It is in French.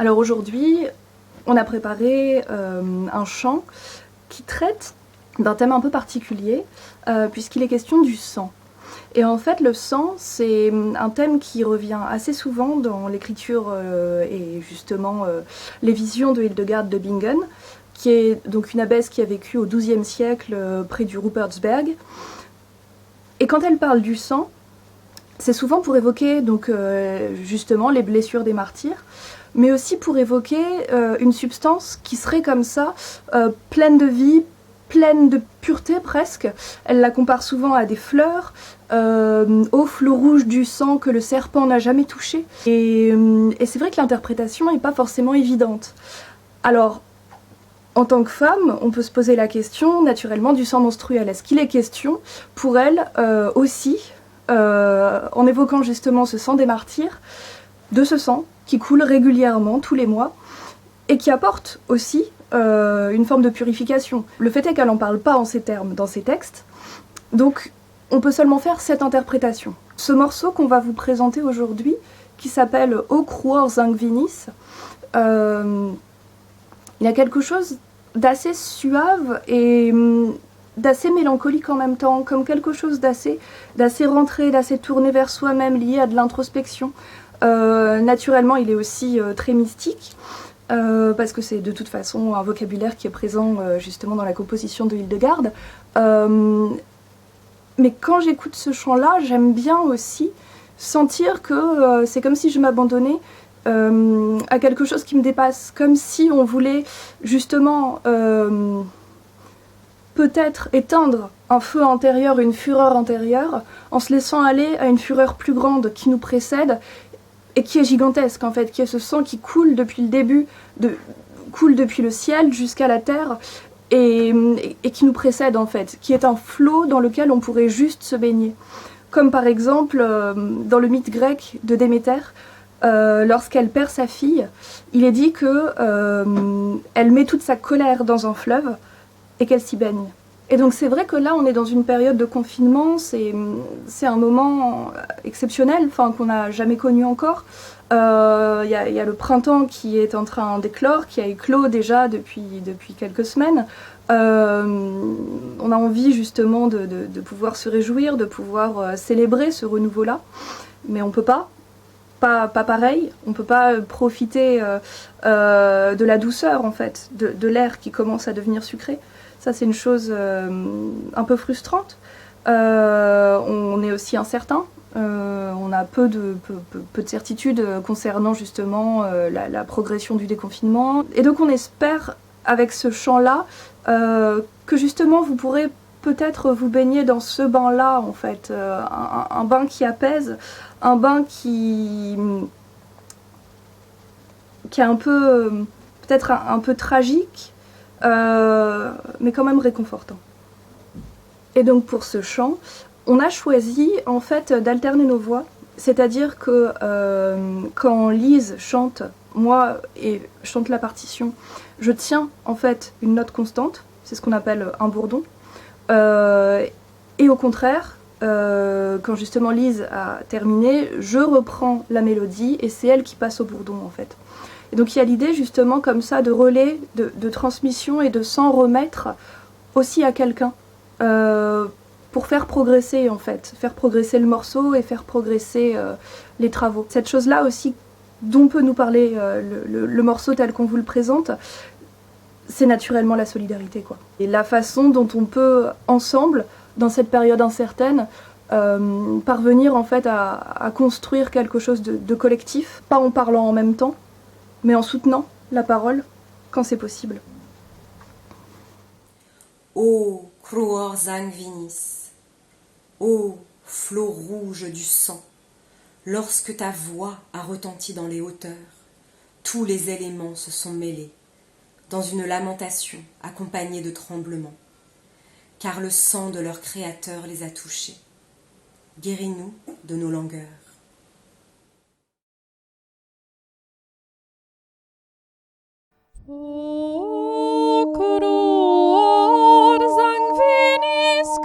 Alors aujourd'hui, on a préparé un chant qui traite d'un thème un peu particulier, puisqu'il est question du sang. Et en fait, le sang, c'est un thème qui revient assez souvent dans l'écriture et justement les visions de Hildegard de Bingen, qui est donc une abbesse qui a vécu au XIIe siècle près du Rupertsberg. Et quand elle parle du sang, c'est souvent pour évoquer donc, justement les blessures des martyrs, mais aussi pour évoquer une substance qui serait comme ça, pleine de vie, pleine de pureté presque. Elle la compare souvent à des fleurs, au flot rouge du sang que le serpent n'a jamais touché. Et c'est vrai que l'interprétation n'est pas forcément évidente. Alors, en tant que femme, on peut se poser la question naturellement du sang menstruel. Est-ce qu'il est question pour elle aussi, en évoquant justement ce sang des martyrs, de ce sang qui coule régulièrement tous les mois et qui apporte aussi une forme de purification. Le fait est qu'elle n'en parle pas en ces termes dans ses textes, donc on peut seulement faire cette interprétation. Ce morceau qu'on va vous présenter aujourd'hui, qui s'appelle O Cruor Sanguinis, il y a quelque chose d'assez suave et d'assez mélancolique en même temps, comme quelque chose d'assez rentré, d'assez tourné vers soi-même, lié à de l'introspection. Naturellement, il est aussi très mystique, parce que c'est de toute façon un vocabulaire qui est présent justement dans la composition de Hildegard. Mais quand j'écoute ce chant-là, j'aime bien aussi sentir que c'est comme si je m'abandonnais à quelque chose qui me dépasse, comme si on voulait justement peut-être éteindre un feu intérieur, une fureur intérieure, en se laissant aller à une fureur plus grande qui nous précède et qui est gigantesque en fait, qui est ce sang qui coule depuis le début, coule depuis le ciel jusqu'à la terre et qui nous précède en fait, qui est un flot dans lequel on pourrait juste se baigner. Comme par exemple dans le mythe grec de Déméter, lorsqu'elle perd sa fille, il est dit que elle met toute sa colère dans un fleuve et qu'elle s'y baigne. Et donc c'est vrai que là on est dans une période de confinement, c'est un moment exceptionnel, enfin qu'on n'a jamais connu encore. Y a le printemps qui est en train d'éclore, qui a éclos déjà depuis quelques semaines. On a envie justement de pouvoir se réjouir, de pouvoir célébrer ce renouveau-là, mais on peut pas pareil, on peut pas profiter de la douceur en fait, de l'air qui commence à devenir sucré. Ça c'est une chose un peu frustrante. On est aussi incertain. On a peu de certitudes concernant justement la progression du déconfinement. Et donc on espère avec ce chant-là que justement vous pourrez peut-être vous baigner dans ce bain-là en fait, un bain qui apaise, un bain qui est un peu peut-être un peu tragique, mais quand même réconfortant. Et donc pour ce chant, on a choisi en fait d'alterner nos voix, c'est-à-dire que quand Lise chante, moi et chante la partition, je tiens en fait une note constante, c'est ce qu'on appelle un bourdon, et au contraire, quand justement Lise a terminé, je reprends la mélodie et c'est elle qui passe au bourdon en fait. Et donc il y a l'idée justement comme ça de relais, de transmission et de s'en remettre aussi à quelqu'un pour faire progresser en fait, faire progresser le morceau et faire progresser les travaux. Cette chose-là aussi dont peut nous parler le morceau tel qu'on vous le présente, c'est naturellement la solidarité quoi. Et la façon dont on peut ensemble, dans cette période incertaine, parvenir en fait à construire quelque chose de collectif, pas en parlant en même temps, mais en soutenant la parole quand c'est possible. Ô Cruor Sanguinis, ô flot rouge du sang, lorsque ta voix a retenti dans les hauteurs, tous les éléments se sont mêlés, dans une lamentation accompagnée de tremblements, car le sang de leur Créateur les a touchés. Guéris-nous de nos langueurs. O cruor sanguinis